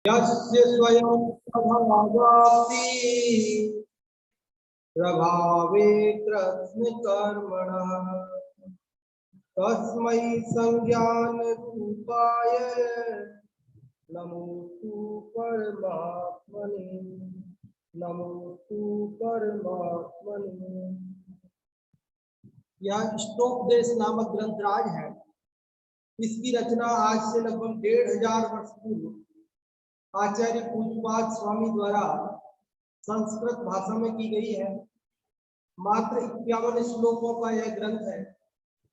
यस्य स्वयं प्रभावाप्ति प्रभावे कृत्स्नकर्मणः तस्मै संज्ञान रूपाय नमोस्तु परमात्मने नमोस्तु परमात्मने। यह श्लोकदेश नामक ग्रंथराज है। इसकी रचना आज से लगभग 1500 वर्ष पूर्व आचार्य पूज्यपाद स्वामी द्वारा संस्कृत भाषा में की गई है। मात्र 51 श्लोकों का यह ग्रंथ है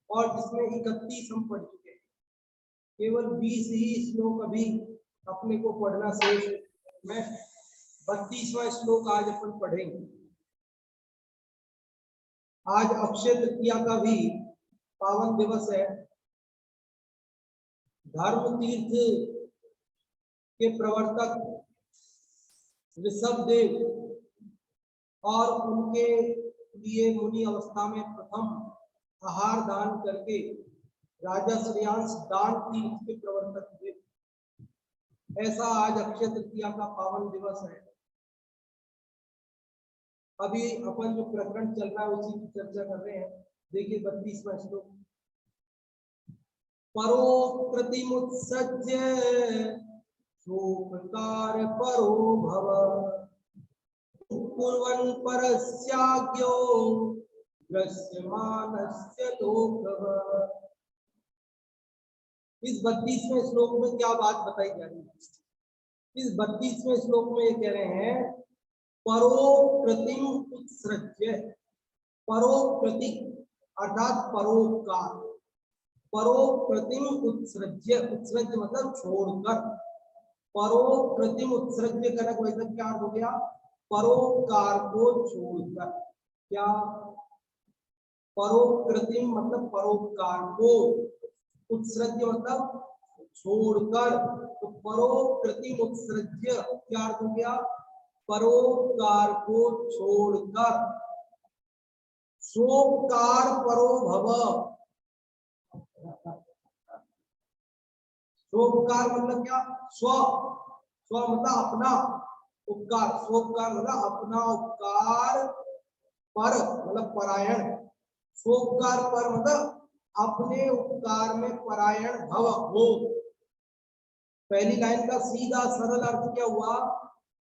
और जिसमें 31 हम पढ़ चुके हैं। केवल 20 ही श्लोक अभी अपने को पढ़ना शेष है। मैं 32वां श्लोक आज अपन पढ़ेंगे। आज अक्षय तृतीया का भी पावन दिवस है। धर्म तीर्थ के प्रवर्तक ऋषभदेव और उनके लिए मुनि अवस्था में प्रथम आहार दान करके राजा श्रेयांश दान तीर्थ के प्रवर्तक हुए। ऐसा आज अक्षय तृतीया का पावन दिवस है। अभी अपन जो प्रकरण चल रहा है उसी की चर्चा कर रहे हैं। देखिए 32वां श्लोक। परो प्रतिमुत्सज्य शोककार परो भव कुर्वन् परस्याज्ञो दृश्यमानस्य लोकः। इस 32वें श्लोक में क्या बात बताई जा रही है? इस 32वें श्लोक में ये कह रहे हैं परो प्रतिम उत्सृज्य। परो प्रति अर्थात परोपकार। परो प्रतिम उत्सृज्य। उत्सृज्य मतलब छोड़कर। परो प्रतिम उत्सृज्य करने का वैसा क्या अर्थ हो गया? परोपकार को छोड़कर। क्या? परोकृतिम मतलब परोपकार को, उत्सृज्य मतलब छोड़कर। तो परोकृतिम उत्सृज्य क्या अर्थ हो गया? परोपकार को छोड़कर। सोपकार परो भव। सोपकार मतलब क्या? स्व। स्व मतलब अपना। उपकार। सोपकार मतलब अपना उपकार। पर मतलब परायण। सोपकार पर मतलब अपने उपकार में परायण भव हो। पहली लाइन का सीधा सरल अर्थ क्या हुआ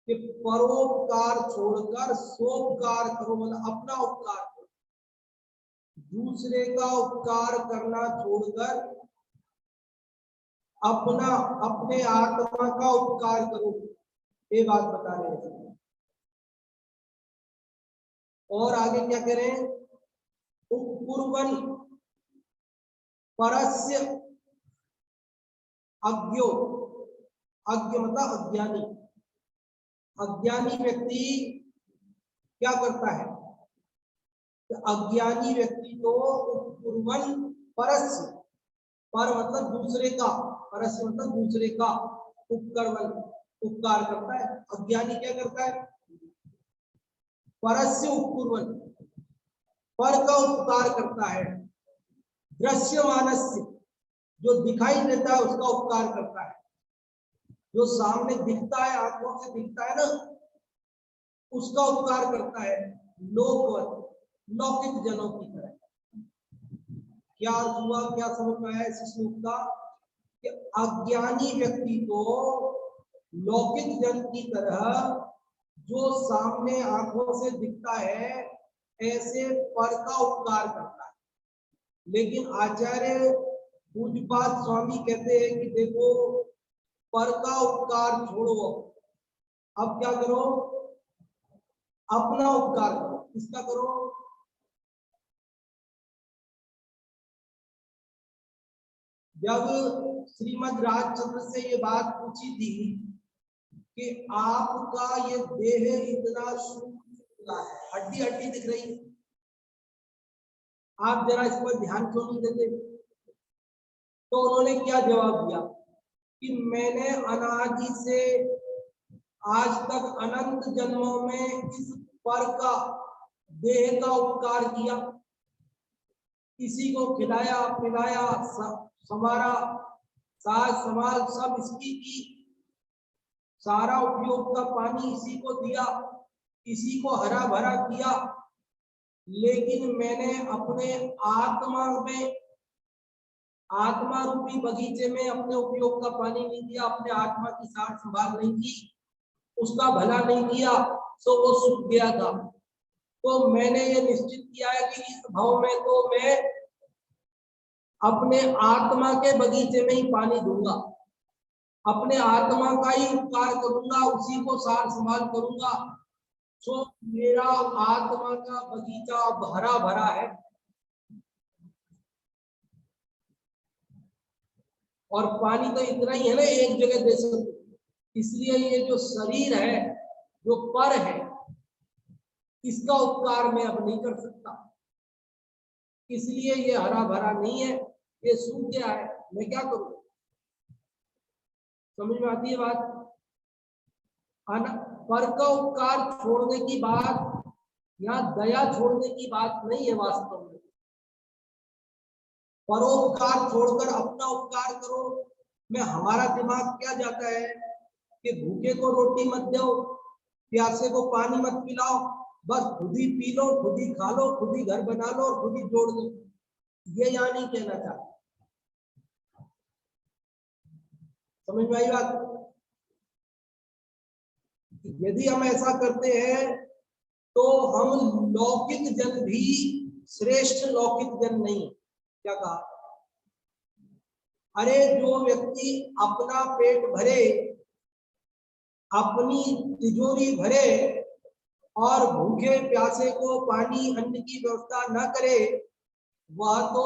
कि परोपकार छोड़कर सोपकार करो, मतलब अपना उपकार करो। दूसरे का उपकार करना छोड़कर अपना, अपने आत्मा का उपकार करो, ये बात बता रहे हैं। और आगे क्या कह रहे हैं? उपकुर्वन् परस्य अज्ञो। अज्ञ मतलब अज्ञानी। अज्ञानी व्यक्ति क्या करता है? तो अज्ञानी व्यक्ति तो उपकुर्वन् परस्य, पर मतलब दूसरे का, परस्य मतलब दूसरे का, उपकर्मण उपकार करता है। अज्ञानी क्या करता है? परस्य उपकुर्वन्, पर का उपकार करता है। दृश्यमानस्य, जो दिखाई देता है उसका उपकार करता है। जो सामने दिखता है, आंखों से दिखता है ना, उसका उपकार करता है। लोकवत, लौकिक जनों की तरह। क्या अर्थ हुआ? क्या समझ में आया इस श्लोक का? कि अज्ञानी व्यक्ति को लौकिक जन की तरह जो सामने आंखों से दिखता है ऐसे पर का उपकार करता है। लेकिन आचार्य पूज्यपाद स्वामी कहते हैं कि देखो, पर का उपकार छोड़ो, अब क्या करो? अपना उपकार करो। किसका करो? जब श्रीमद राजचंद्र से ये बात पूछी थी कि आपका ये देह इतना सूक्ष्म है, हड्डी हड्डी दिख रही है, आप जरा इस पर ध्यान क्यों नहीं देते? तो उन्होंने क्या जवाब दिया कि मैंने अनादि से आज तक अनंत जन्मों में इस पर का, देह का उपकार किया। किसी को खिलाया, पिलाया, संवारा, साज समाज सब इसकी की। सारा उपयोग का पानी इसी को दिया, इसी को हरा भरा किया, लेकिन मैंने अपने आत्मा में, आत्मा रूपी बगीचे में अपने उपयोग का पानी नहीं दिया, अपने आत्मा की सार संभाल नहीं की, उसका भला नहीं किया, तो वो सूख गया था। तो मैंने ये निश्चित किया है कि इस भाव में तो मैं अपने आत्मा के बगीचे में ही पानी दूंगा, अपने आत्मा का ही उपकार करूंगा, उसी को सार संभाल करूंगा। तो मेरा आत्मा का बगीचा अब हरा भरा है। और पानी तो इतना ही है ना, एक जगह दे सकते, इसलिए ये जो शरीर है, जो पर है, इसका उपकार मैं अब नहीं कर सकता, इसलिए ये हरा भरा नहीं है, ये सूख गया है, मैं क्या करूं? समझ में आती है बात? पर का उपकार छोड़ने की बात, यहाँ दया छोड़ने की बात नहीं है वास्तव में। परोपकार छोड़कर अपना उपकार करो में हमारा दिमाग क्या जाता है कि भूखे को रोटी मत दो, प्यासे को पानी मत पिलाओ, बस खुद ही पी लो, खुद ही खा लो, खुद ही घर बना लो और खुद ही जोड़ लो। ये यहाँ नहीं कहना चाहते। समझ में आई बात? यदि हम ऐसा करते हैं तो हम लौकिक जन भी श्रेष्ठ लौकिक जन नहीं। क्या कहा? अरे जो व्यक्ति अपना पेट भरे, अपनी तिजोरी भरे और भूखे प्यासे को पानी अन्न की व्यवस्था न करे, वह तो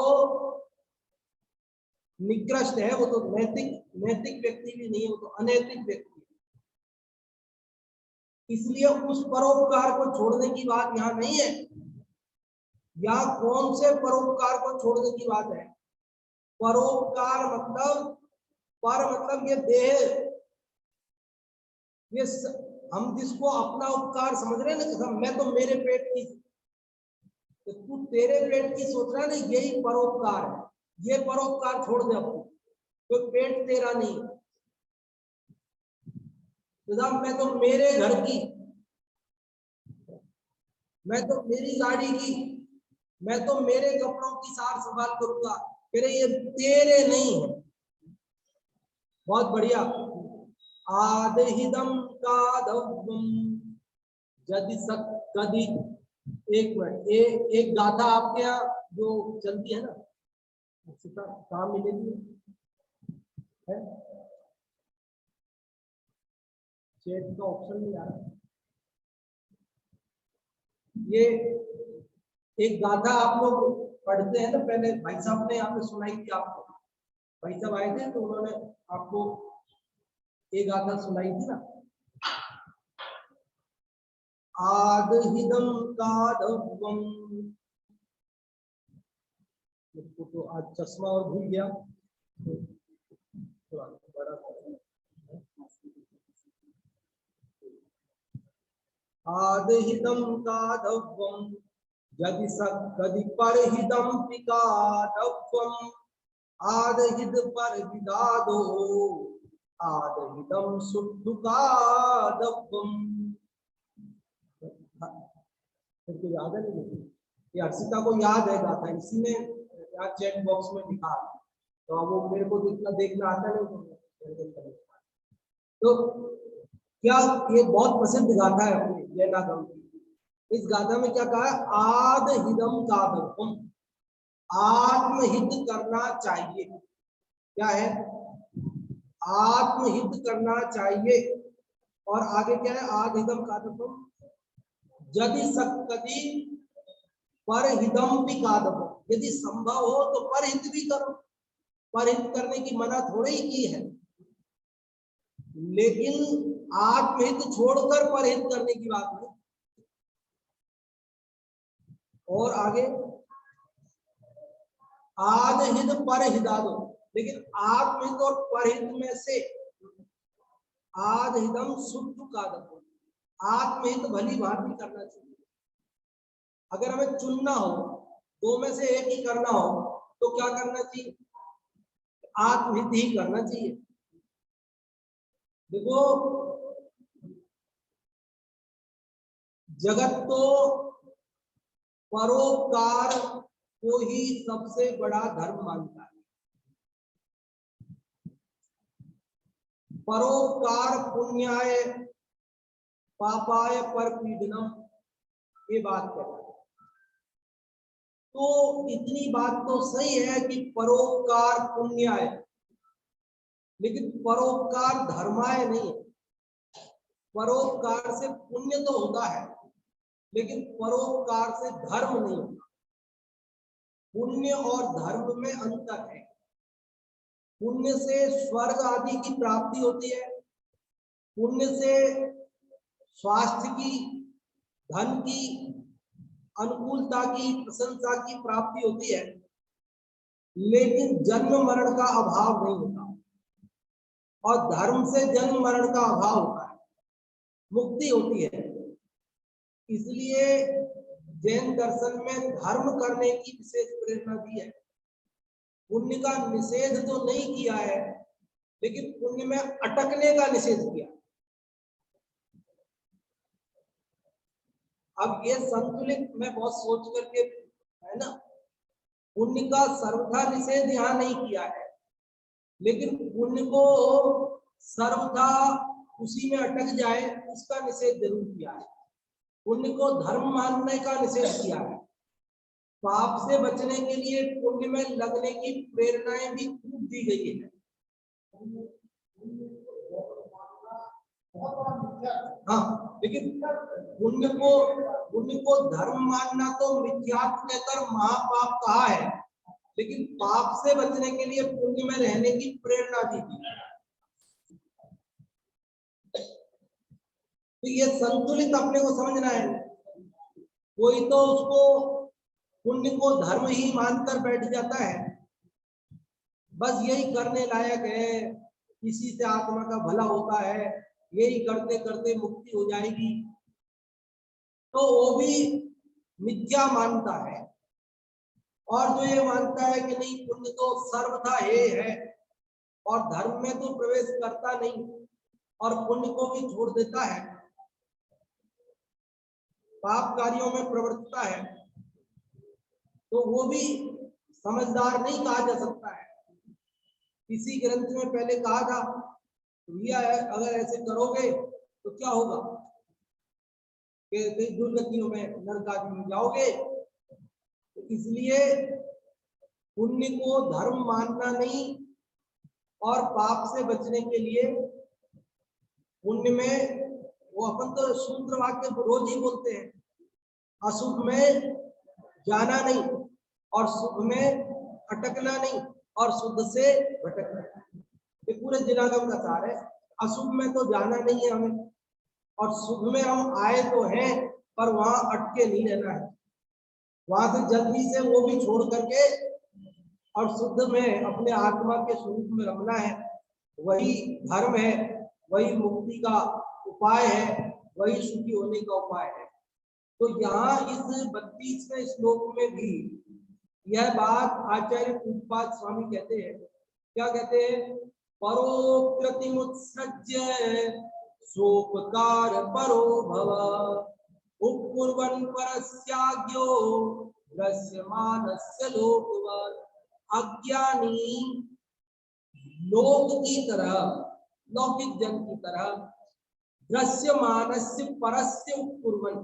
निकृष्ट है, वो तो नैतिक व्यक्ति भी नहीं है, वो तो अनैतिक व्यक्ति है। इसलिए उस परोपकार को छोड़ने की बात यहाँ नहीं है। यहाँ कौन से परोपकार को छोड़ने की बात है? परोपकार मतलब, पर मतलब ये देह, ये हम जिसको अपना उपकार समझ रहे हैं ना, मैं तो मेरे पेट की, तो तू तेरे पेट की सोच रहा है ना, यही परोपकार है। ये परोपकार छोड़ दे अपने, तो पेट तेरा नहीं। तो मैं तो मेरे घर की, मैं तो मेरी गाड़ी की, मैं तो मेरे कपड़ों की सार संभाल करूंगा, फिर ये तेरे नहीं है। बहुत बढ़िया। आदिहिदम कादव्यम यदि कदी, एक मिनट, एक गाथा आपके यहाँ जो चलती है ना, काम मिलेगी है, चैट का ऑप्शन नहीं आ रहा। ये एक गाथा आप लोग पढ़ते हैं ना, पहले भाई साहब ने यहाँ पे सुनाई थी आपको, भाई साहब आए थे तो उन्होंने आपको एक गाथा सुनाई थी ना, आदहिदम कादव्यम। तो आज चश्मा और भूल गया, तो बड़ा आदहिदम कादव्यम यदि कदि परहिदम पिकादव्यम आदहिद परहिदादो आदहिदम शुद्धुकादव्यम। तो याद है नहीं? ये हर्षिता को याद है गाथा, इसी ने यार चैट बॉक्स में लिखा, तो वो मेरे को जितना देखना आता है। तो क्या ये बहुत प्रसिद्ध गाथा है अपनी जैना गम की। इस गाथा में क्या कहा है? आद हिदम कादव्यम, आत्महित करना चाहिए। क्या है? आत्महित करना चाहिए। और आगे क्या है? आद हिदम कादव्यम यदि सकति परहिदम भी कादव्यम, यदि संभव हो तो परहित भी करो। परहित करने की मना थोड़ी ही की है, लेकिन आत्महित छोड़कर परहित करने की बात नहीं। और आगे आदहित परहिदादो, लेकिन आत्महित और परहित में से आदहिदम शुद्ध कादव्यम, आत्महित भली भांति करना चाहिए। अगर हमें चुनना हो, दो में से एक ही करना हो, तो क्या करना चाहिए? आत्महित ही करना चाहिए। देखो जगत तो परोपकार को ही सबसे बड़ा धर्म मानता है। परोपकार पुण्याय पापाय परपीडनम, ये बात कहता है। तो इतनी बात तो सही है कि परोपकार पुण्याय, लेकिन परोपकार धर्माय नहीं है। परोपकार से पुण्य तो होता है, लेकिन परोपकार से धर्म नहीं होता। पुण्य और धर्म में अंतर है। पुण्य से स्वर्ग आदि की प्राप्ति होती है, पुण्य से स्वास्थ्य की, धन की, अनुकूलता की, प्रशंसा की प्राप्ति होती है, लेकिन जन्म मरण का अभाव नहीं होता। और धर्म से जन्म मरण का अभाव होता है, मुक्ति होती है। इसलिए जैन दर्शन में धर्म करने की विशेष प्रेरणा दी है। पुण्य का निषेध तो नहीं किया है, लेकिन पुण्य में अटकने का निषेध किया। अब ये संतुलित मैं बहुत सोच करके है ना, पुण्य का सर्वथा निषेध यहाँ नहीं किया है, लेकिन पुण्य को सर्वथा उसी में अटक जाए उसका निषेध जरूर किया है। पुण्य को धर्म मानने का निषेध किया है। पाप से बचने के लिए पुण्य में लगने की प्रेरणाएं भी खूब दी गई है। हाँ, लेकिन पुण्य को धर्म मानना तो मिथ्यात्व कहकर महापाप कहा है, लेकिन पाप से बचने के लिए पुण्य में रहने की प्रेरणा दी थी। तो ये संतुलित अपने को समझना है। कोई तो उसको पुण्य को धर्म ही मानकर बैठ जाता है, बस यही करने लायक है, इसी से आत्मा का भला होता है, यही करते करते मुक्ति हो जाएगी, तो वो भी मिथ्या मानता है। और जो ये मानता है कि नहीं, पुण्य तो सर्वथा है और धर्म में तो प्रवेश करता नहीं और पुण्य को भी छोड़ देता है, पाप कार्यों में प्रवृत्ता है, तो वो भी समझदार नहीं कहा जा सकता है। इसी ग्रंथ में पहले कहा था, भैया अगर ऐसे करोगे तो क्या होगा कि दुर्गतियों में, नरक आदि में जाओगे। तो इसलिए पुण्य को धर्म मानना नहीं और पाप से बचने के लिए पुण्य में, वो अपन तो सूत्र वाक्य रोज ही बोलते हैं, अशुभ में जाना नहीं और शुभ में अटकना नहीं और शुद्ध से भटकना। ये पूरे जिनागम का सार है। अशुभ में तो जाना नहीं है हमें, और शुभ में हम आए तो हैं पर वहां अटके नहीं रहना है, वहां से जल्दी से वो भी छोड़ करके और शुद्ध में अपने आत्मा के स्वरूप में रमना है। वही धर्म है, वही मुक्ति का उपाय है, वही सुखी होने का उपाय है। तो यहाँ इस 32वें श्लोक में भी यह बात आचार्य पूज्यपाद स्वामी कहते हैं। क्या कहते हैं? परोकृतिमुत्सृज्य सोपकार परो भव, उपकुर्वन् परस्याज्ञो दृश्यमानस्य लोकवत्। अज्ञानी लोक की तरह, लौकिक जन की तरह, दृश्यमानस्य परस्य उपकुर्वन्,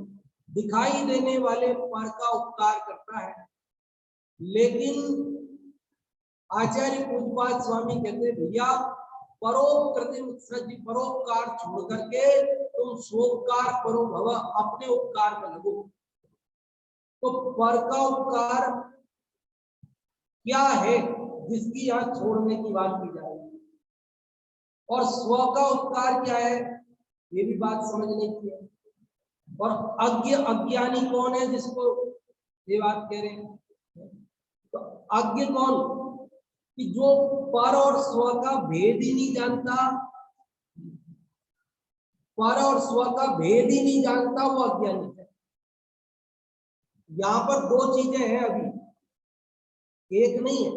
दिखाई देने वाले पर का उपकार करता है। लेकिन आचार्य पूज्यपाद स्वामी कहते हैं, भैया परोकृतिमुत्सृज्य, परोपकार छोड़ करके तुम सोपकार परो भव, अपने उपकार में लगो। तो पर का उपकार क्या है जिसकी यहाँ छोड़ने की बात की जा रही है, और स्व का उपकार क्या है, ये भी बात समझने की है। और अज्ञानी कौन है जिसको ये बात कह रहे हैं? तो अज्ञ कौन? कि जो पर और स्व का भेद ही नहीं जानता, पर और स्व का भेद ही नहीं जानता, वो अज्ञानी है। यहाँ पर दो चीजें हैं, अभी एक नहीं है।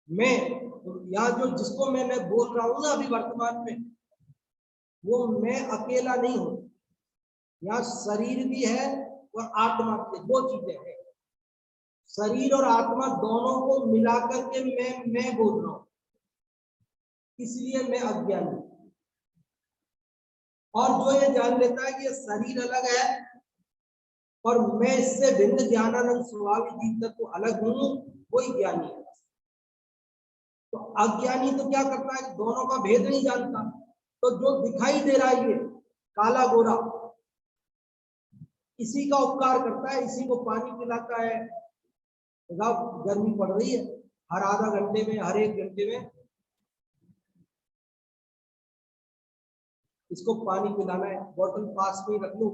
मैं यहाँ जो जिसको मैं बोल रहा हूं ना अभी वर्तमान में, वो मैं अकेला नहीं हूं। यहाँ शरीर भी है और आत्मा भी है, दो चीजें हैं। शरीर और आत्मा दोनों को मिलाकर के मैं बोल रहा हूं, इसलिए मैं अज्ञानी। और जो ये जान लेता है कि ये शरीर अलग है और मैं इससे भिन्न ज्ञानानंद स्वाभाविक जीव तत्व अलग हूं, वही ज्ञानी है। तो अज्ञानी तो क्या करता है, दोनों का भेद नहीं जानता। तो जो दिखाई दे रहा है ये काला गोरा, इसी का उपकार करता है, इसी को पानी पिलाता है। गर्मी पड़ रही है, हर आधा घंटे में, हर एक घंटे में इसको पानी पिलाना है। बोतल पास में रख लो।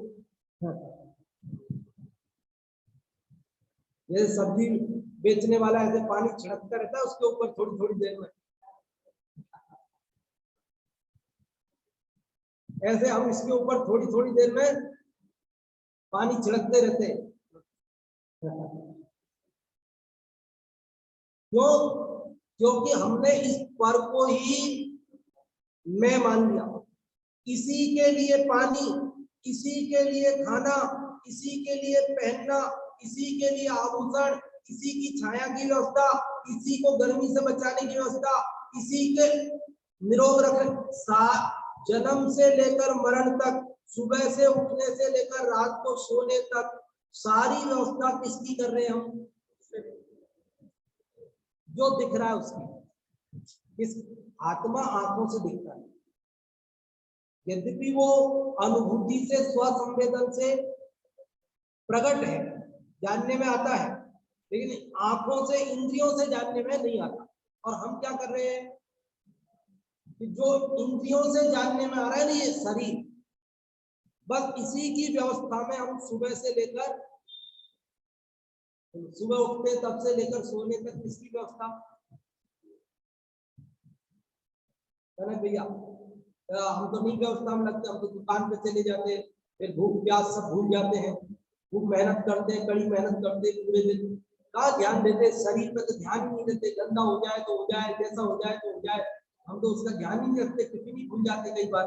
जैसे सब्जी बेचने वाला ऐसे पानी छिड़कता रहता है उसके ऊपर थोड़ी थोड़ी देर में, ऐसे हम इसके ऊपर थोड़ी थोड़ी देर में पानी छिड़कते रहते हैं। क्यों? क्योंकि हमने इस पर को ही मैं मान लिया। इसी के लिए पानी, इसी के लिए खाना, इसी के लिए पहनना, इसी के लिए आभूषण, इसी की छाया की व्यवस्था, इसी को गर्मी से बचाने की व्यवस्था, इसी के निरोग रखने, जन्म से लेकर मरण तक, सुबह से उठने से लेकर रात को सोने तक सारी व्यवस्था किसकी कर रहे हैं हम? जो दिख रहा है उसकी। इस आत्मा आंखों से दिखता है, यद्यपि वो अनुभूति से, स्वसंवेदन से प्रकट है, जानने में आता है, लेकिन आंखों से, इंद्रियों से जानने में नहीं आता। और हम क्या कर रहे हैं कि जो इंद्रियों से जानने में आ रहा है ना, ये शरीर, बस इसी की व्यवस्था में हम सुबह से लेकर, सुबह उठते तब से लेकर सोने तक इसकी व्यवस्था है ना भैया। हम तो नहीं व्यवस्था में लगते, हम तो दुकान पे चले जाते हैं, फिर भूख प्यास सब भूल जाते हैं, खूब मेहनत करते हैं, कड़ी मेहनत करते हैं पूरे दिन, कहाँ ध्यान देते, शरीर पे तो ध्यान ही नहीं देते। गंदा हो जाए तो हो जाए, जैसा हो जाए तो हो जाए, हम तो उसका ध्यान ही नहीं रखते, टिफिन ही भूल जाते कई बार,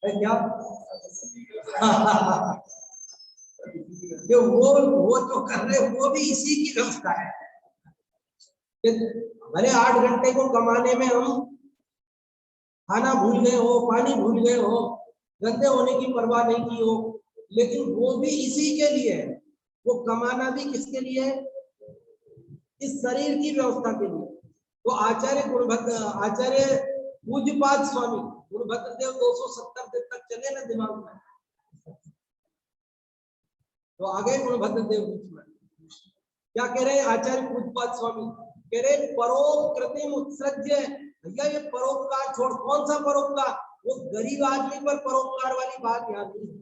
है क्या? वो जो कर रहे वो भी इसी की व्यवस्था है। भले 8 घंटे को कमाने में हम खाना भूल गए हो, पानी भूल गए हो, गंदे होने की परवाह नहीं की हो, लेकिन वो भी इसी के लिए है। वो कमाना भी किसके लिए है? इस शरीर की व्यवस्था के लिए। तो आचार्य पूज्यपाद स्वामी गुणभद्र देव 270 दिन तक चले ना दिमाग में, तो आगे गुणभद्र देव बीच में क्या कह रहे हैं आचार्य पूज्यपाद स्वामी? कह रहे परोकृतिम उत्सृज्य। भैया ये परोपकार छोड़, कौन सा परोपकार? वो गरीब आदमी पर परोपकार वाली बात याद नहीं है,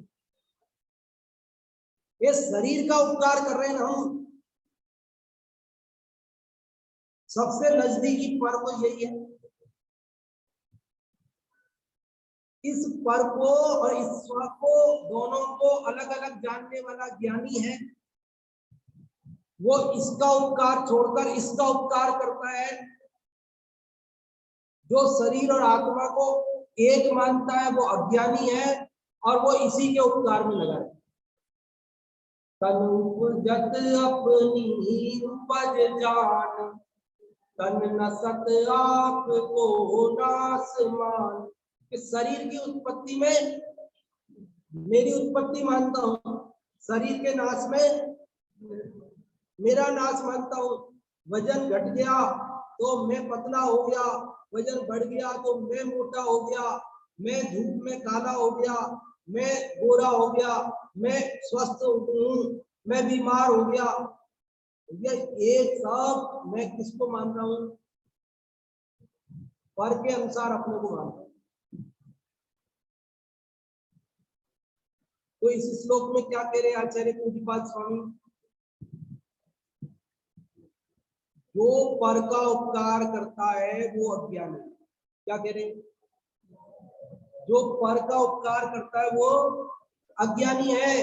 ये शरीर का उपकार कर रहे हैं हम। सबसे नजदीकी पर तो यही है। इस पर को और इस स्व को, दोनों को अलग अलग जानने वाला ज्ञानी है, वो इसका उपकार छोड़कर इसका उपकार करता है। जो शरीर और आत्मा को एक मानता है वो अज्ञानी है, और वो इसी के उपकार में लगा है। तन उपजत अपनी उपज जान, तन नसत आप को नास मान। इस शरीर की उत्पत्ति में मेरी उत्पत्ति मानता हूँ, शरीर के नाश में मेरा नाश मानता हूँ। वजन घट गया तो मैं पतला हो गया, वजन बढ़ गया तो मैं मोटा हो गया, मैं धूप में काला हो गया, मैं गोरा हो गया, मैं स्वस्थ हूँ, मैं बीमार हो गया। ये सब मैं किसको मान रहा हूँ? पर के अनुसार अपने को मान रहा हूँ। तो इस श्लोक में क्या कह रहे हैं आचार्य पूज्यपाद स्वामी? जो पर का उपकार करता है वो अज्ञानी। क्या कह रहे हैं? जो पर का उपकार करता है वो अज्ञानी है,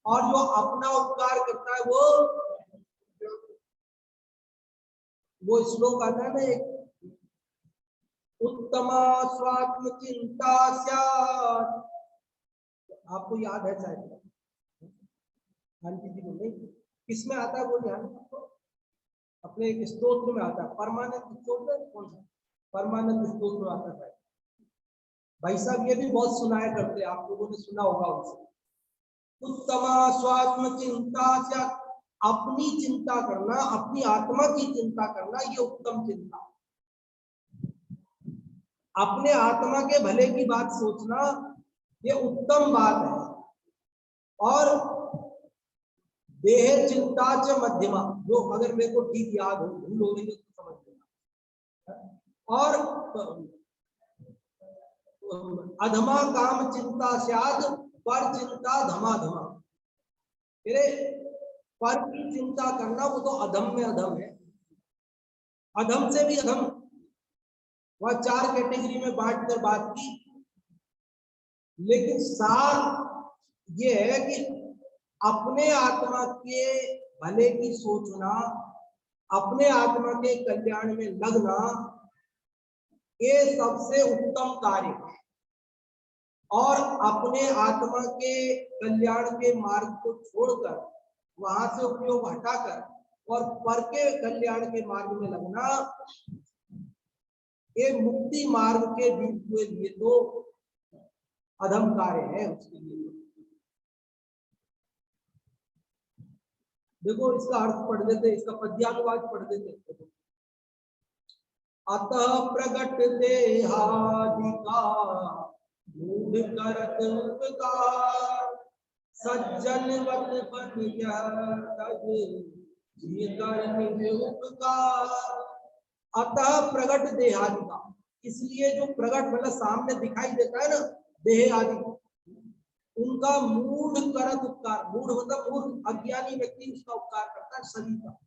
और जो अपना उपकार करता है वो श्लोक आता है ना एक, उत्तमा स्वात्म चिंता स्यात् आपको याद है शायद, आंटी जी को नहीं, किसमें आता है वो ध्यान आपको, अपने एक स्तोत्र में आता है, परमानंद स्तोत्र, कौन सा परमानंद स्तोत्र आता है भाई साहब, ये भी बहुत सुनाया करते हैं, आप लोगों ने सुना होगा उनसे। उत्तमा स्वात्म चिंता से, अपनी चिंता करना, अपनी आत्मा की चिंता करना, ये उत्तम चिंता, अपने आत्मा के भले की बात सोचना, ये उत्तम बात है। और देह चिंता च मध्यमा, जो अगर मेरे को ठीक याद हो, भूल हो गई तो समझ लेना। और अधमा काम चिंता स्याद, पर चिंता धमा धमा, पर की चिंता करना वो तो अधम में अधम है, अधम से भी अधम। वह 4 कैटेगरी में बांट कर बात की, लेकिन सार ये है कि अपने आत्मा के भले की सोचना, अपने आत्मा के कल्याण में लगना, ये सबसे उत्तम कार्य है। और अपने आत्मा के कल्याण के मार्ग को छोड़कर, वहां से उपयोग हटाकर और पर के कल्याण के मार्ग में लगना, ये मुक्ति मार्ग के बीच में लिए तो अधम कार्य है उसके लिए। देखो इसका अर्थ पढ़ देते, इसका पद्यानुवाद पढ़ देते। अतः प्रगट देहादिका मूढ़ करत उपकार, सज्जनवत बन तज जिय कर निज उपकार। अतः प्रगट देहादिका, इसलिए जो प्रगट मतलब सामने दिखाई देता है ना, देह आदि, उनका मूढ़ करत उपकार, मूढ़ मतलब मूर्ख अज्ञानी व्यक्ति उसका उपकार करता है शरीर का।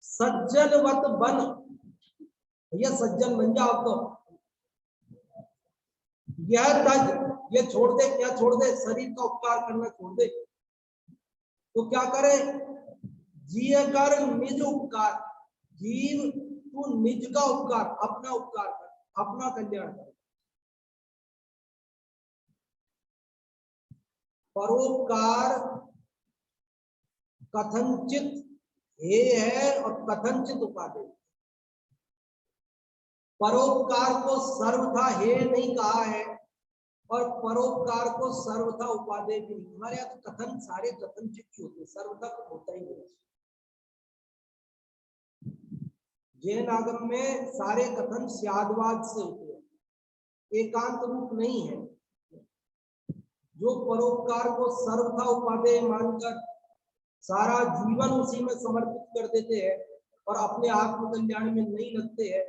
सज्जनवत बन, भैया सज्जन बन जाओ तो, यह तज, ये छोड़ दे, क्या छोड़ दे, शरीर का उपकार करना छोड़ दे, तो क्या करे, जिय कर निज उपकार, जीव तू निज का उपकार, अपना उपकार कर, अपना कल्याण कर। परोपकार कथनचित हे है और कथनचित उपादेय। परोपकार को सर्वथा हे नहीं कहा है और परोपकार को सर्वथा उपादेय भी नहीं। हमारे यहाँ तो कथन सारे कथनचित ही होते, सर्वथा तो होता ही नहीं। जैन आगम में सारे कथन स्यादवाद से होते हैं, एकांत रूप नहीं है। जो परोपकार को सर्वथा उपादेय मानकर सारा जीवन उसी में समर्पित कर देते हैं और अपने आत्म कल्याण में नहीं लगते हैं,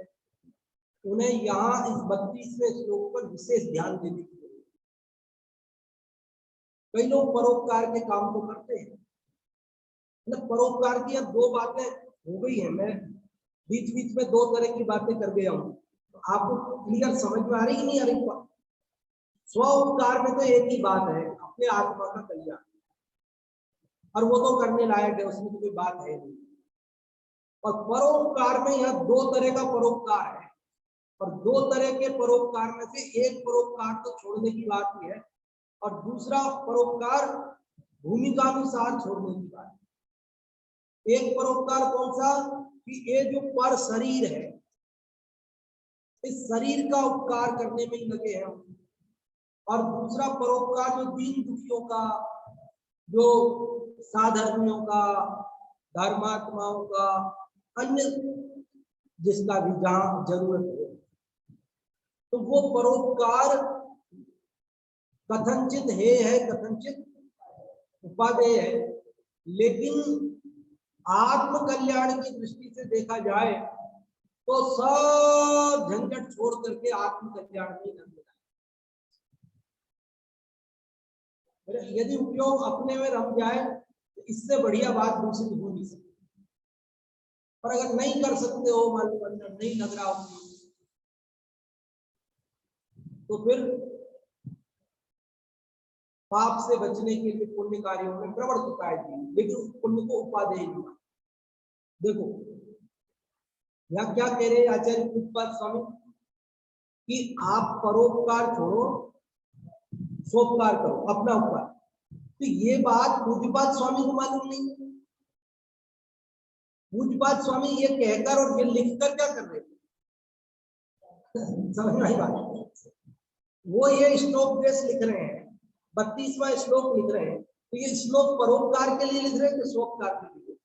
उन्हें यहाँ इस 32वें श्लोक पर विशेष ध्यान देने की जरूरत है। कई लोग परोपकार के काम को करते हैं, मतलब परोपकार की अब 2 बातें हो गई है, मैं बीच बीच में 2 तरह की बातें कर गया हूँ, तो आपको क्लियर समझ में आ रही नहीं आ रही। स्व उपकार में तो एक ही बात है, अपने आत्मा का कल्याण, और वो तो करने लायक है, उसमें तो कोई बात है नहीं। और परोपकार में यह 2 तरह का परोपकार है, और 2 तरह के परोपकार में से एक परोपकार तो छोड़ने की बात ही है, और दूसरा परोपकार भूमिकानुसार छोड़ने की बात है। एक परोपकार कौन सा, कि ये जो पर शरीर है, इस शरीर का उपकार करने में ही लगे हैं, और दूसरा परोपकार जो दीन दुखियों का, जो साधर्मियों का, धर्मात्माओं का, अन्य जिसका भी जहां जरूरत है, तो वो परोपकार कथनचित हे है, कथनचित उपादेय है। लेकिन आत्म कल्याण की दृष्टि से देखा जाए तो सब झंझट छोड़ करके आत्म कल्याण में लगना है। यदि उपयोग अपने में रम जाए तो इससे बढ़िया बात दूसरी हो नहीं सकती। पर अगर नहीं कर सकते हो, मान लो अंदर नहीं लग रहा हो, तो फिर पाप से बचने के लिए पुण्य कार्यों में प्रवृत्तता है, लेकिन उस पुण्य को उपादेय नहीं। देखो यहाँ क्या कह रहे हैं आचार्य कृपाल स्वामी, कि आप परोपकार छोड़ो, स्वोपकार करो, अपना उपकार। तो ये बात पूज्यपाद स्वामी को मालूम नहीं। पूज्यपाद स्वामी ये कहकर और ये लिखकर क्या कर रहे थे, समझ में आई बात? वो ये श्लोक देश लिख रहे हैं, 32वां श्लोक लिख रहे हैं, तो ये श्लोक परोपकार के लिए लिख रहे हैं कि स्वोपकार के लिए?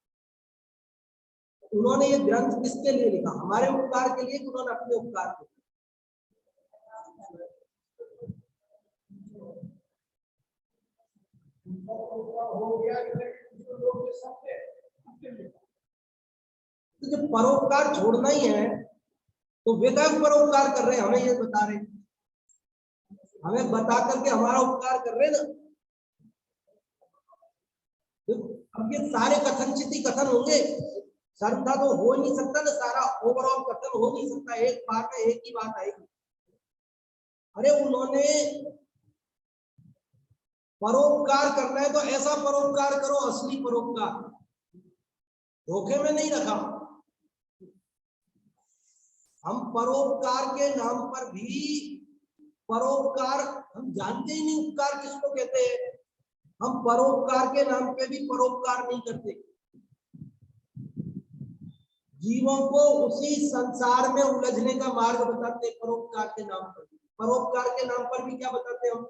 उन्होंने ये ग्रंथ किसके लिए लिखा? हमारे उपकार के लिए कि उन्होंने अपने उपकार के लिए? तो जब परोपकार छोड़ना ही है तो वे क्या परोपकार कर रहे हैं? हमें ये बता रहे, हमें बता करके हमारा उपकार कर रहे ना। अब ये सारे कथनचित ही कथन होंगे, सर्वथा तो हो नहीं सकता ना, सारा ओवरऑल कथन हो नहीं सकता, एक बार में एक ही बात आएगी। अरे उन्होंने परोपकार करना है तो ऐसा परोपकार करो, असली परोपकार, धोखे में नहीं रखा। हम परोपकार के नाम पर भी परोपकार, हम जानते ही नहीं उपकार किसको कहते हैं। हम परोपकार के नाम पे भी परोपकार नहीं करते, जीवों को उसी संसार में उलझने का मार्ग बताते परोपकार के नाम पर। परोपकार के नाम पर भी क्या बताते हम?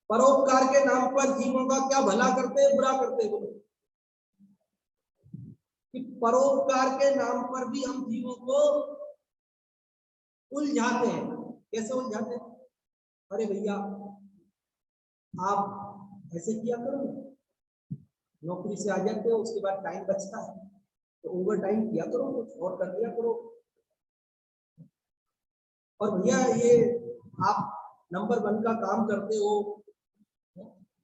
परोपकार के नाम पर जीवों का क्या भला करते हैं, बुरा करते हैं? बोलो कि परोपकार के नाम पर भी हम जीवों को उलझाते हैं। कैसे उलझाते हैं? अरे भैया आप ऐसे किया करो, नौकरी से आ जाते हो, उसके बाद टाइम बचता है तो ओवर टाइम किया करो, कुछ और कर दिया करो। और भैया ये आप नंबर 1 का काम करते हो,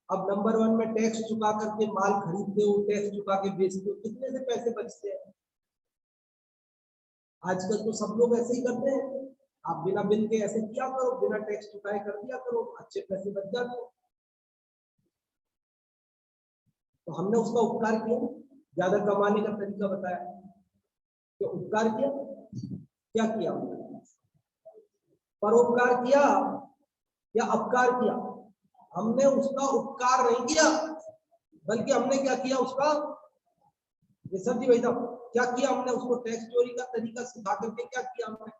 अब नंबर 1 में टैक्स चुका करके माल खरीदते हो, टैक्स चुका के बेचते हो, कितने से पैसे बचते हैं? आजकल तो सब लोग ऐसे ही करते हैं, आप बिना बिल के ऐसे किया करो, बिना टैक्स चुकाए कर दिया करो, अच्छे पैसे बच जाते हैं। तो हमने उसका उपकार किया, ज्यादा कमाने का तरीका बताया, तो उपकार किया? क्या किया? परोपकार किया या अपकार किया? हमने उसका उपकार नहीं किया, बल्कि हमने क्या किया उसका, ऋषभ जी भाई साहब क्या किया हमने? उसको टैक्स चोरी का तरीका सिखा करके क्या किया हमने?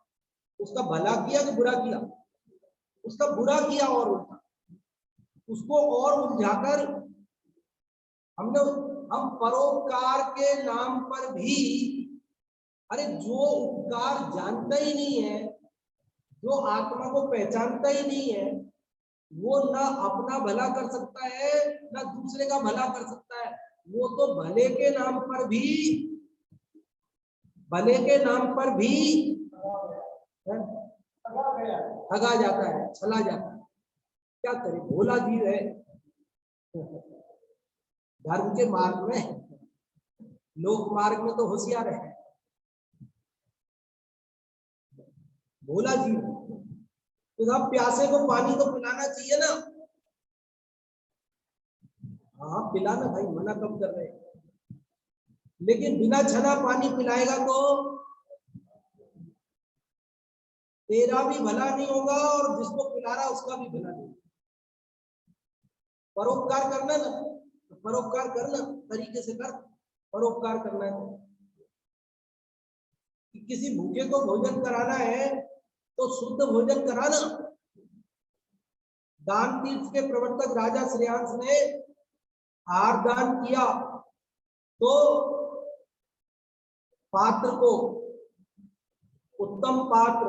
उसका भला किया कि बुरा किया? उसका बुरा किया, और उल्टा उसको और उलझाकर हमने, हम परोपकार के नाम पर भी, अरे जो उपकार जानता ही नहीं है, जो आत्मा को पहचानता ही नहीं है, वो ना अपना भला कर सकता है ना दूसरे का भला कर सकता है। वो तो भले के नाम पर भी, भले के नाम पर भी ठगा जाता है, छला जाता है। क्या करे, भोला जीव है, धर्म के मार्ग में, लोक मार्ग में तो होशियार है, भोला जीव। तो साहब प्यासे को पानी तो पिलाना चाहिए ना। हाँ पिलाना भाई, मना कब कर रहे हैं, लेकिन बिना छना पानी पिलाएगा तो तेरा भी भला नहीं होगा और जिसको पिला रहा उसका भी भला नहीं। परोपकार करना ना, परोपकार करना तरीके से कर, परोपकार करना है कि किसी भूखे को भोजन कराना है तो शुद्ध भोजन कराना। दान तीर्थ के प्रवर्तक राजा श्रेयांश ने आहार दान किया तो पात्र को, उत्तम पात्र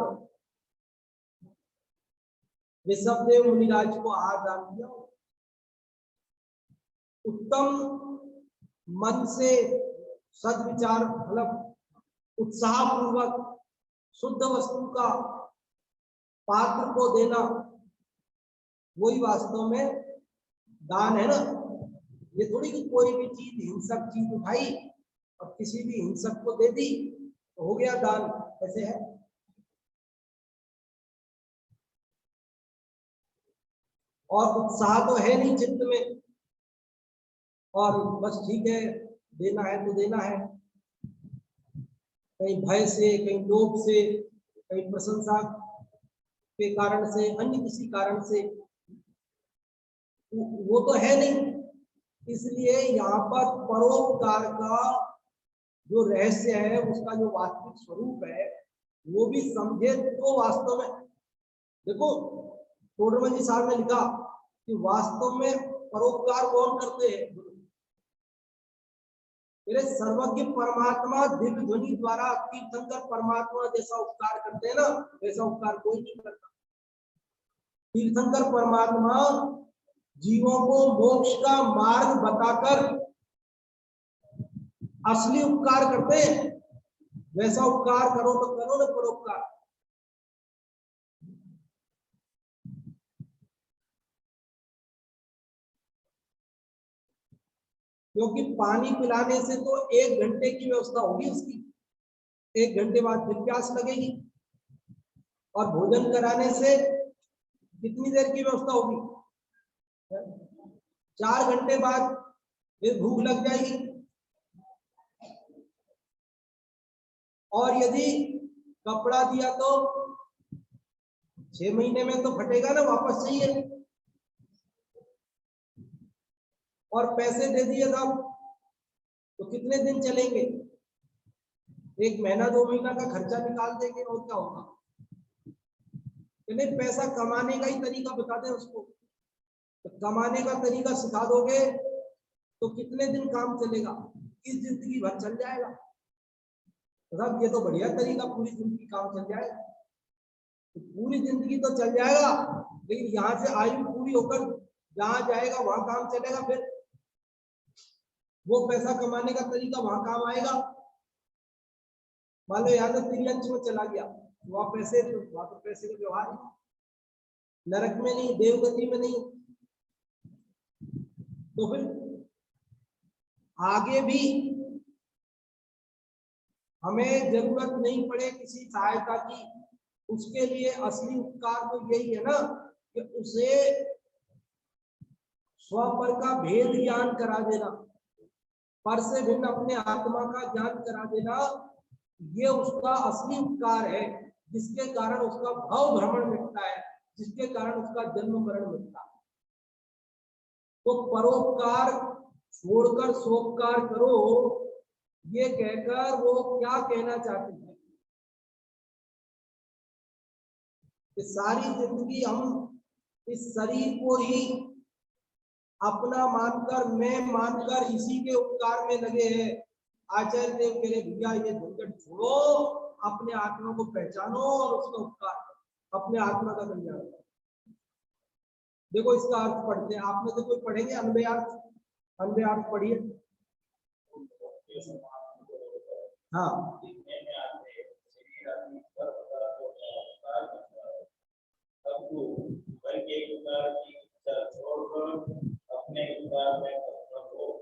ऋषभदेव मुनिराज को आहार दान किया। उत्तम मन से सद्विचार, मतलब उत्साह पूर्वक शुद्ध वस्तु का पात्र को देना, वही वास्तव में दान है ना। ये थोड़ी कि कोई भी चीज, हिंसक चीज उठाई और किसी भी हिंसक को दे दी तो हो गया दान, ऐसे है। और उत्साह तो है नहीं चित्त में, और बस ठीक है देना है तो देना है, कहीं भय से, कहीं लोभ से, कहीं प्रशंसा के कारण से, अन्य किसी कारण से, वो तो है नहीं। इसलिए यहाँ पर परोपकार का जो रहस्य है, उसका जो वास्तविक स्वरूप है, वो भी समझे तो वास्तव में देखो, टोडरमल जी साहब ने लिखा कि वास्तव में परोपकार कौन करते हैं? मेरे सर्वज्ञ परमात्मा दिव्य ध्वनि द्वारा तीर्थंकर परमात्मा जैसा उपकार करते हैं ना, वैसा उपकार कोई नहीं करता। तीर्थंकर परमात्मा जीवों को मोक्ष का मार्ग बताकर असली उपकार करते हैं। वैसा उपकार करो तो करो ना परोपकार। क्योंकि पानी पिलाने से तो 1 घंटे की व्यवस्था होगी उसकी, 1 घंटे बाद फिर प्यास लगेगी, और भोजन कराने से कितनी देर की व्यवस्था होगी? 4 घंटे बाद फिर भूख लग जाएगी। और यदि कपड़ा दिया तो 6 महीने में तो फटेगा ना, वापस चाहिए। और पैसे दे दिए तब तो कितने दिन चलेंगे? 1 महीना 2 महीना का खर्चा निकाल देंगे, और क्या होगा? नहीं, पैसा कमाने का ही तरीका बता दें उसको, तो कमाने का तरीका सिखा दोगे तो कितने दिन काम चलेगा? इस जिंदगी भर चल जाएगा। मतलब ये तो बढ़िया तरीका, पूरी जिंदगी काम चल जाएगा। तो पूरी जिंदगी तो चल जाएगा, लेकिन यहाँ से आयु पूरी होकर जहां जाएगा वहां काम चलेगा। फिर वो पैसा कमाने का तरीका वहां काम आएगा। मान लो यहाँ से तिरंच में चला गया, वहां तो पैसे का व्यवहार, नरक में नहीं, देवगति में नहीं। तो फिर आगे भी हमें जरूरत नहीं पड़े किसी सहायता की, उसके लिए असली उपकार तो यही है ना कि उसे स्वपर का भेद ज्ञान करा देना, पर से भिन्न अपने आत्मा का ज्ञान करा देना। ये उसका असली उपकार है, जिसके कारण उसका भाव भ्रमण मिटता है, जिसके कारण उसका जन्म मरण मिटता है। तो परोपकार छोड़कर सोपकार करो, ये कहकर वो क्या कहना चाहते हैं कि सारी जिंदगी हम इस शरीर को ही अपना मानकर, मैं मानकर इसी के उपकार में लगे हैं। आचार्य देव कह रहे भैया ये झंझट छोड़ो, अपने आत्मा को पहचानो और उसका उपकार, अपने आत्मा का कल्याण। देखो इसका अर्थ पढ़ते हैं, आप में से कोई पढ़ेंगे अन्वय अर्थ? अन्वय अर्थ पढ़िए। हाँ,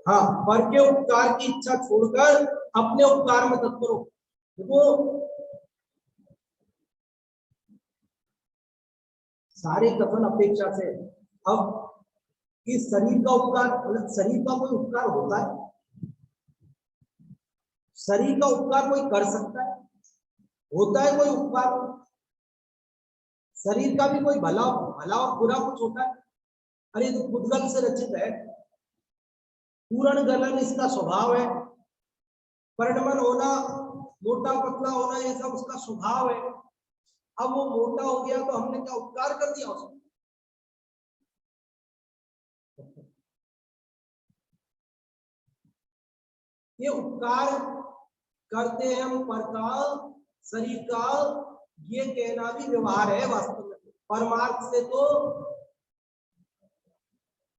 हाँ, पर के उपकार की इच्छा छोड़कर अपने उपकार में तत्पर हो। देखो सारे कथन अपेक्षा से, अब इस शरीर का उपकार, शरीर का कोई उपकार होता है? शरीर का उपकार कोई कर सकता है? होता है कोई उपकार? शरीर का भी कोई भला और बुरा कुछ होता है? अरे तो खुदगल से रचित है, पूर्ण गलन इसका स्वभाव है, परिणमन होना, मोटा पतला होना, ये सब उसका स्वभाव है। अब वो मोटा हो गया तो हमने क्या उपकार कर दिया उसको? ये उपकार करते हैं हम पर का, शरीर का, ये कहना भी व्यवहार है वास्तव में। परमार्थ से तो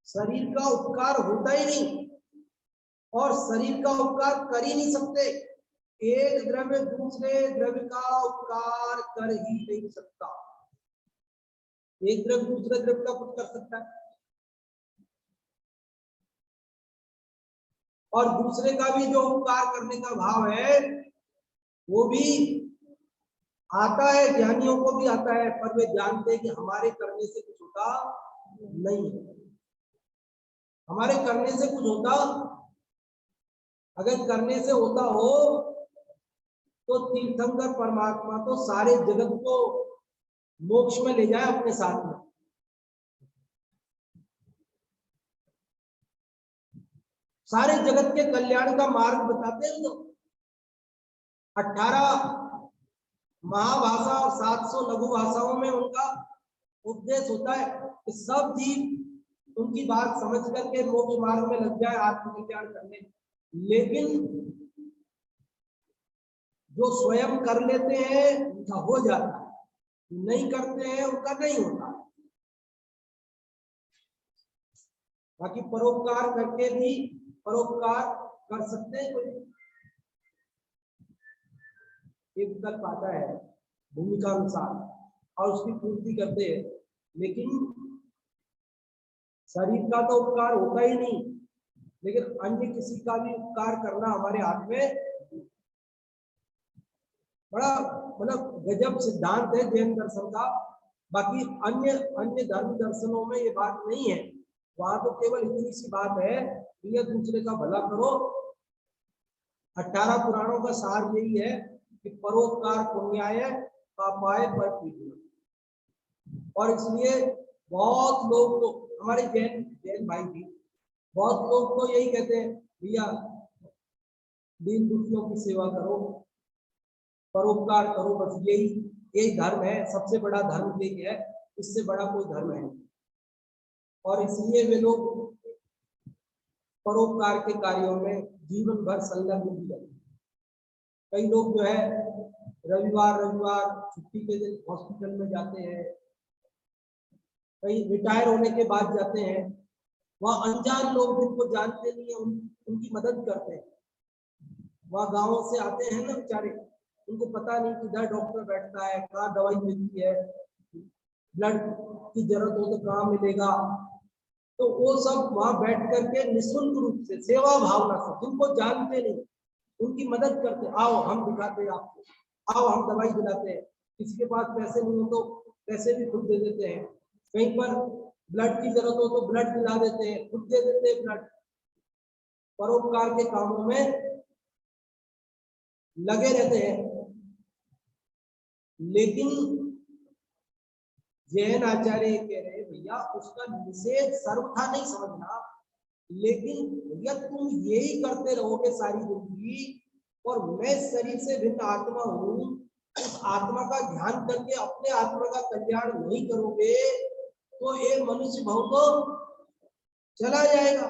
शरीर का उपकार होता ही नहीं, और शरीर का उपकार कर ही नहीं सकते। एक द्रव्य दूसरे द्रव्य का उपकार कर ही नहीं सकता। एक द्रव्य दूसरे द्रव्य का कुछ कर सकता है, और दूसरे का भी जो उपकार करने का भाव है वो भी आता है, ज्ञानियों को भी आता है, पर वे जानते हैं कि हमारे करने से कुछ होता नहीं है। हमारे करने से कुछ होता, अगर करने से होता हो तो तीर्थंकर परमात्मा तो सारे जगत को मोक्ष में ले जाए अपने साथ में। सारे जगत के कल्याण का मार्ग बताते हैं तो 18 महाभाषा और 700 लघु भाषाओं में उनका उपदेश होता है कि सब जीव उनकी बात समझ करके मोक्ष मार्ग में लग जाए आत्मकल्याण करने। लेकिन जो स्वयं कर लेते हैं उनका हो जाता है, नहीं करते हैं उनका नहीं होता। बाकी परोपकार करके भी परोपकार कर सकते हैं। कोई एक विकल्प आता है भूमिका अनुसार और उसकी पूर्ति करते हैं, लेकिन शरीर का तो उपकार होता ही नहीं, लेकिन अन्य किसी का भी उपकार करना हमारे हाथ में। बड़ा मतलब गजब सिद्धांत है जैन दर्शन का। बाकी अन्य अन्य धर्म दर्शनों में ये बात नहीं है। वहां तो केवल इतनी सी बात है कि ये दूसरे का भला करो। 18 पुराणों का सार यही है कि परोपकार पुण्याय पापाय परपीड़ित। और इसलिए बहुत लोग तो हमारे जैन भाई भी बहुत लोग तो यही कहते हैं भैया दीन दुखियों की सेवा करो, परोपकार करो, बस यही धर्म है, सबसे बड़ा धर्म यही है, इससे बड़ा कोई धर्म है। और इसलिए वे लोग परोपकार के कार्यों में जीवन भर संलग्न भी रहते। कई लोग जो है रविवार छुट्टी के दिन हॉस्पिटल में जाते हैं, कई रिटायर होने के बाद जाते हैं, वहाँ अनजान लोग जिनको जानते नहीं है उनकी मदद करते हैं। वहाँ गाँव से आते हैं ना बेचारे, उनको पता नहीं किधर डॉक्टर बैठता है, कहाँ दवाई मिलती है, ब्लड की जरूरत हो तो कहाँ मिलेगा। तो वो सब वहाँ बैठ करके निःशुल्क रूप से सेवा भावना से जिनको जानते नहीं उनकी मदद करते। आओ हम दिखाते हैं आपको, आओ हम दवाई दिलाते हैं। किसी के पास पैसे नहीं हो तो पैसे भी खुद दे देते हैं। कहीं पर ब्लड की जरूरत हो तो ब्लड दिला देते हैं, खुद दे देते हैं ब्लड। परोपकार के कामों में लगे रहते हैं। लेकिन जैन आचार्य कह रहे भैया उसका निषेध सर्वथा नहीं समझना, लेकिन भैया तुम यही करते रहोगे सारी जिंदगी और मैं शरीर से भिन्न आत्मा हूं, उस आत्मा का ध्यान करके अपने आत्मा का कल्याण नहीं करोगे तो ये मनुष्य भाव तो चला जाएगा।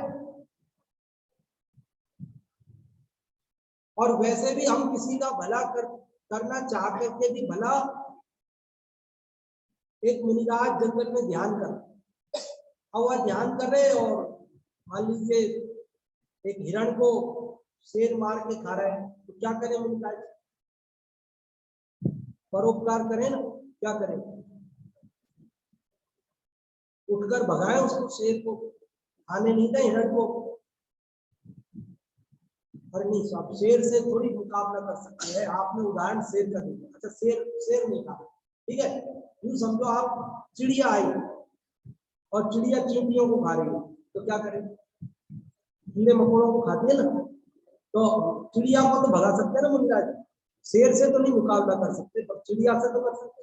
और वैसे भी हम किसी का भला करना चाह करके भी भला, एक मुनिराज जंगल में ध्यान कर और वह ध्यान कर रहे और मान लीजिए एक हिरण को शेर मार के खा रहा है, तो क्या करें मुनिराज? परोपकार करें ना, क्या करें? उठकर भगाए उसको, शेर को खाने नहीं था हिरण को। और नहीं साहब शेर से थोड़ी मुकाबला कर सकते हैं, आपने उदाहरण शेर का दिया। अच्छा शेर नहीं खा, ठीक है, यूं समझो आप चिड़िया आई और चिड़िया चींटियों को खा रही है, तो क्या करें? कीड़े मकोड़ों को खाती है ना, तो चिड़िया को तो भगा सकते हैं ना मुनिराज, शेर से तो नहीं मुकाबला कर सकते पर चिड़िया से तो कर सकते।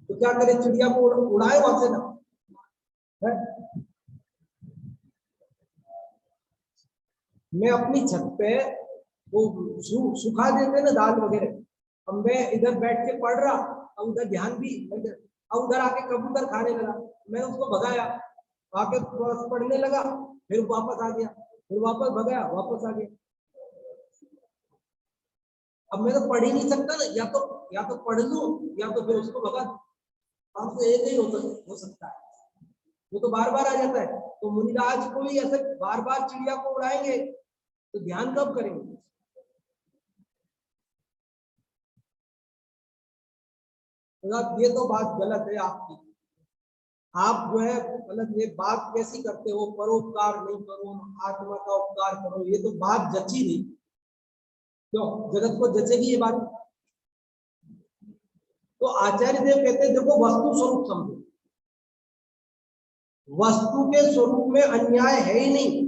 तो क्या करें? चिड़िया को उड़ाए वहां से ना है? मैं अपनी छत पे वो सुखा देते ना दाल वगैरह, अब मैं इधर बैठ के पढ़ रहा और उधर ध्यान भी, और उधर आके कबूतर खाने लगा, मैं उसको भगाया, आके पढ़ने लगा, फिर वापस आ गया, फिर वापस भगाया, वापस आ गया। अब मैं तो पढ़ ही नहीं सकता ना, या तो पढ़ लूं या तो फिर उसको भगा दूं। हम तो एक ही हो सकता है, वो तो बार बार आ जाता है। तो मुनिराज को भी ऐसे बार बार चिड़िया को उड़ाएंगे तो ध्यान कब करेंगे? ये तो बात गलत है आपकी। आप जो है मतलब ये बात कैसी करते हो, परोपकार नहीं करो आत्मा का उपकार करो, ये तो बात जची नहीं। क्यों जगत को जचेगी ये बात? तो आचार्य देव कहते हैं देखो वस्तु स्वरूप समझो, वस्तु के स्वरूप में अन्याय है ही नहीं।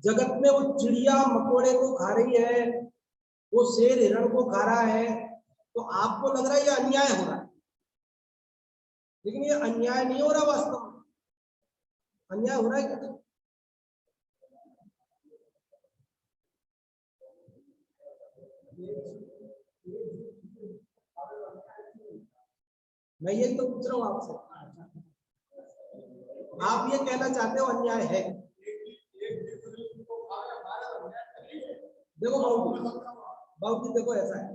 जगत में वो चिड़िया मकोड़े को खा रही है, वो शेर हिरण को खा रहा है, तो आपको लग रहा है ये अन्याय हो रहा है, लेकिन ये अन्याय नहीं हो रहा, वास्तव में अन्याय हो रहा है क्या? मैं यही तो पूछ रहा हूँ आपसे, आप ये कहना चाहते हो अन्याय है? देखो बाबू जी, देखो ऐसा है,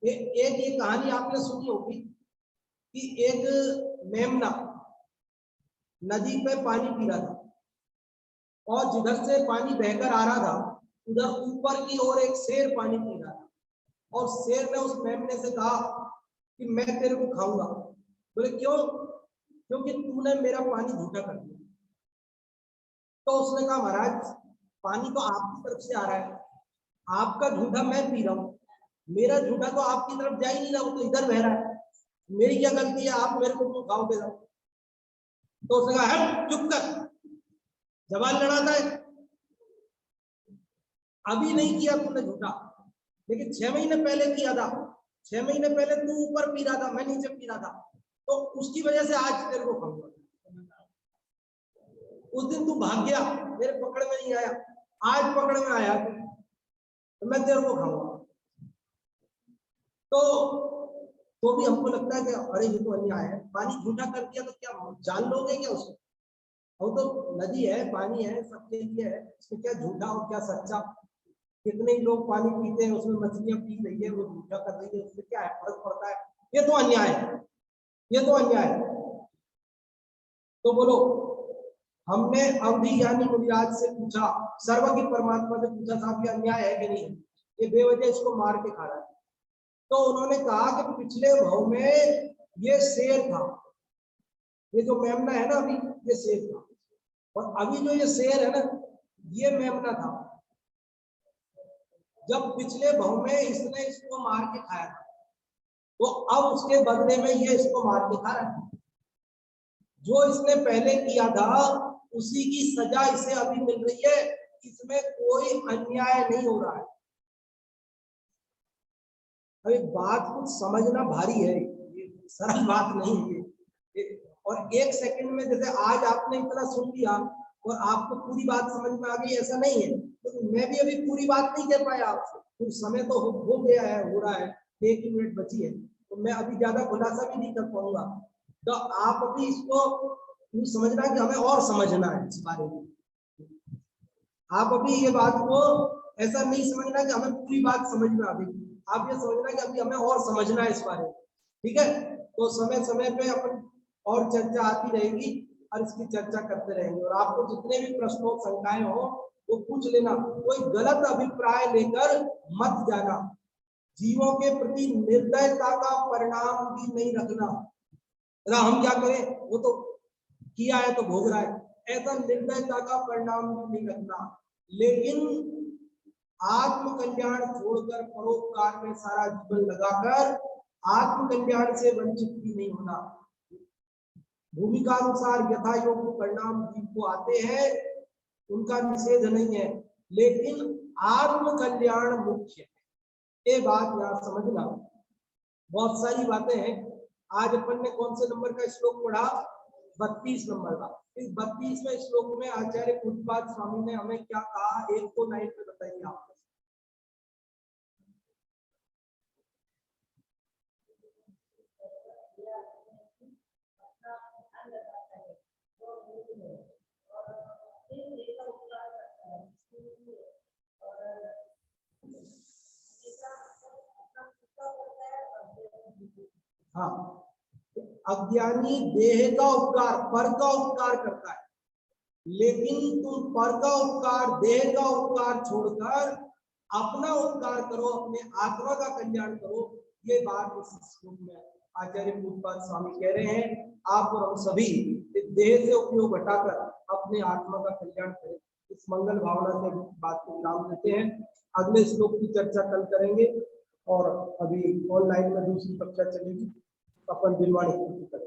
एक ये कहानी आपने सुनी होगी कि एक मेमना नदी पे पानी पी रहा था, और जिधर से पानी बहकर आ रहा था उधर ऊपर की ओर एक शेर पानी पी रहा था, और शेर ने उस मेमने से कहा कि मैं तेरे को खाऊंगा। बोले क्यों? क्योंकि तूने मेरा पानी झूठा कर दिया। तो उसने कहा महाराज, पानी तो आपकी तरफ से आ रहा है, आपका झूठा मैं पी रहा हूँ, मेरा झूठा तो आपकी तरफ जा ही नहीं रहा, वो तो इधर बह रहा है, मेरी क्या गलती है, आप मेरे को क्यों खाओ दे रहा? तो उसने कहा है चुप कर, जवान लड़ाता है, अभी नहीं किया तूने झूठा, लेकिन 6 महीने पहले किया था, 6 महीने पहले तू ऊपर पी रहा था, मैं नीचे पी रहा था, तो उसकी वजह से आज तेरे को खाऊंगा। उस दिन तू भाग गया, मेरे पकड़ में नहीं आया, आज पकड़ में आया तो मैं तेरे को खाऊंगा। तो भी हमको लगता है कि अरे ये तो अन्याय है, पानी झूठा कर दिया तो क्या जान लोगे क्या उसको? वो तो नदी है, पानी है, सबके लिए है, इसमें क्या झूठा और क्या सच्चा? कितने ही लोग पानी पीते हैं, उसमें मछलियां पी रही है, वो झूठा कर रही है, उससे क्या है, फर्क पड़ता है? ये तो अन्याय है, ये तो अन्याय है। तो बोलो, हमने अवधि यानी मुनिराज से पूछा, सर्वज्ञ परमात्मा से पूछा, साहब ये अन्याय है कि नहीं है, ये बेवजह इसको मार के खा रहा है? तो उन्होंने कहा कि पिछले भाव में ये शेर था, ये जो मेमना है ना अभी, ये शेर था, और अभी जो ये शेर है ना, ये मेमना था। जब पिछले भाव में इसने इसको मार के खाया था, तो अब उसके बदले में ये इसको मार के खा रहा है। जो इसने पहले किया था उसी की सजा इसे अभी मिल रही है, इसमें कोई अन्याय नहीं हो रहा है। अभी बात कुछ समझना भारी है, ये सरल बात नहीं है। और एक सेकंड में, जैसे आज आपने इतना सुन लिया और आपको पूरी बात समझ में आ गई, ऐसा नहीं है। तो मैं भी अभी पूरी बात नहीं कह पाया आपसे, कुछ समय तो हो गया है, हो रहा है, 1 मिनट बची है, तो मैं अभी ज्यादा खुलासा भी नहीं कर पाऊंगा। तो आप अभी इसको समझना कि हमें और समझना है इस बारे में। आप अभी ये बात को ऐसा नहीं समझना कि हमें पूरी बात समझ में आ गई, आप ये समझना कि अभी हमें और समझना है इस बारे में, ठीक है? तो समय समय पे अपन और चर्चा आती रहेगी और इसकी चर्चा करते रहेंगे, और आपको जितने भी प्रश्नों शंकाएं हो वो पूछ लेना, कोई गलत अभिप्राय लेकर मत जाना, जीवों के प्रति निर्दयता का परिणाम भी नहीं रखना। हम क्या करें, वो तो किया है तो भोग रहा है, ऐसा निर्दयता का परिणाम भी नहीं रखना, लेकिन आत्म कल्याण छोड़कर परोपकार में सारा जीवन लगाकर आत्म कल्याण से वंचित भी नहीं होना। भूमिका अनुसार यथा योग्य परिणाम जीव को आते हैं, उनका निषेध नहीं है, लेकिन आत्म कल्याण मुख्य है, ये बात यहाँ समझना। बहुत सारी बातें हैं। आज अपन ने कौन से नंबर का श्लोक पढ़ा? 32 नंबर का। इस 32वें श्लोक में आचार्य पूज्यपाद स्वामी ने हमें क्या कहा, एक तो लाइन में बताइए आप। हाँ, अज्ञानी देह का उपकार, पर का उपकार करता है, लेकिन तुम पर का उपकार, देह का उपकार छोड़कर अपना उपकार करो, अपने आत्मा का कल्याण करो। ये बात इस श्लोक में आचार्य पूज्यपाद स्वामी कह रहे हैं। आप और हम सभी देह से उपयोग हटाकर अपने आत्मा का कल्याण करें, इस मंगल भावना से बात को विराम देते हैं। अगले श्लोक की चर्चा कल करेंगे, और अभी ऑनलाइन में दूसरी कक्षा चलेगी, अपन दिलवाणी करें।